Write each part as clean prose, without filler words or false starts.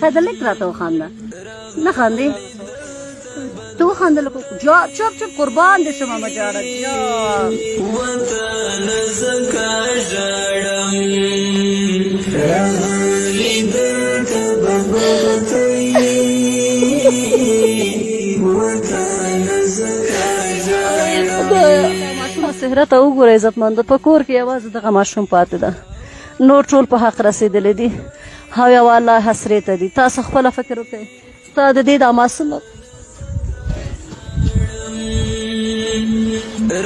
خیلی لږ راته وخانده نه خاندې ته وخانده لکه چپ چپ قربان دې شم مه جاړه وطن زکا ژړم راغلی دلته بغوتی وطن زکا ژړم ماشومه صحرا ته وګوره عزتمنده په کور کې یوازې دغه ماشوم پاتې ده نور ټول په حق رسېدلی دي او یو الله حسرې ته دي تاسو خپله فکر وکړئ ستا د دې دا معصومه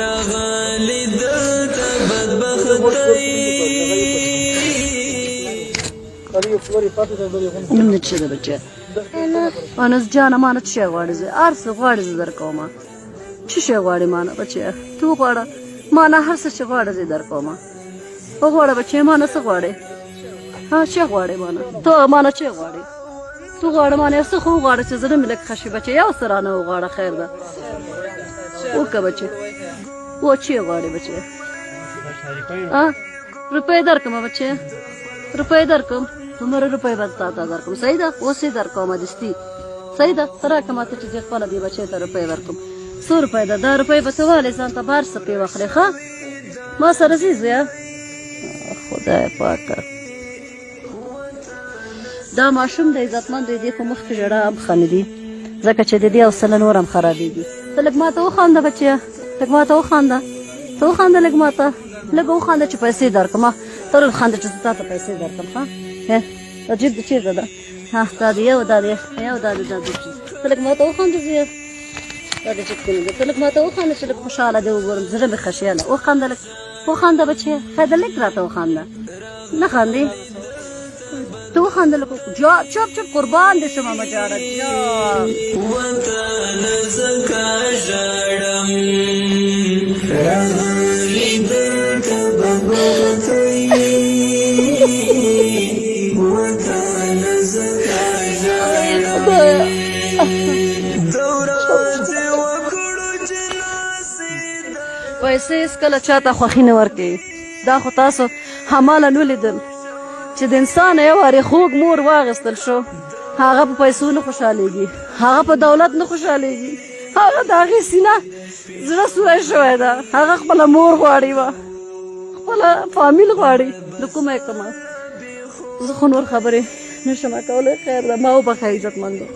راغلی دلته بدبختی نوم دې څه ده بچیه انس جانه ما نه څه شی غواړې زه هر څه غواړې زه درکومه څه شی غواړې ما نه بچیه ته وغواړه ما نه هر څه چې غواړې زه درکومه وغواړه بچیه ما نه څه غواړې ها څه غواړې ما نه ته ما نه څه غواړې ته غواړه ما نه یو څه خو وغواړه چې زړه مې لږ ښه شي بچیه یو څه رانه وغواړه خیر ده وکړه بچیه و څه غواړې بچیه روپۍ درکړمه بچیه روپۍ درکړم دومره روپۍ به تا ته درکړم صحیح ده اوس یې درکومه دستي صحیح ده ته راکړه ماته چې زه خپله دې بچی ته روپۍ ورکړم څو روپۍ ده دا روپۍ به ته والې ځان ته بهر څه پې واخلې ښه ما سره ځې زویه خدای پاکه دا ماشوم د عزتمند دی دې په مخ کې ژړا هم ښه نه دي ځکه چې د دې حوصله نور هم خرابېږي ته لږ ما ته وخانده بچیه لږ ما ته وخانده ته وخانده لږ ما ته لږ وخانده چې پیسې درکړم ته وخانده چې زه تا ته پیسې درکړم ښه دا جیب دې چېرته ده ها دا دې یو دا دې یو دا دې دا دې ته لږ ما ته وخانده زویه دا دې چک کړي ته لږ ما ته وخانده چې لږ خوشحاله دې وګورم زړه مې خشیاله وخانده لږ وخانده بچیه خیلی لږ راته وخانده نه خاندې ته وخانده لکه چپ چپ قربان دې شم مه جاړه وطن زکا ژړم راغلی دلته بغوتی وطن زکا ژړم د ورځې وکړو چې ناصیده پیسې هېڅکله چاته خوښي نه ورکوي دا خو تاسو هماله نه لیدل چې د انسان یو وارې خوږ مور واخیستل شو هغه په پیسو نه خوشحالېږي هغه په دولت نه خوشحالېږي هغه د هغې سینه زړه سوری شوی ده هغه خپله مور غواړي وه خپله فامیل غواړي د کومه یې کړمه زه خو نور خبرې نشم کولی خیر ده ما وبښه عزتمندو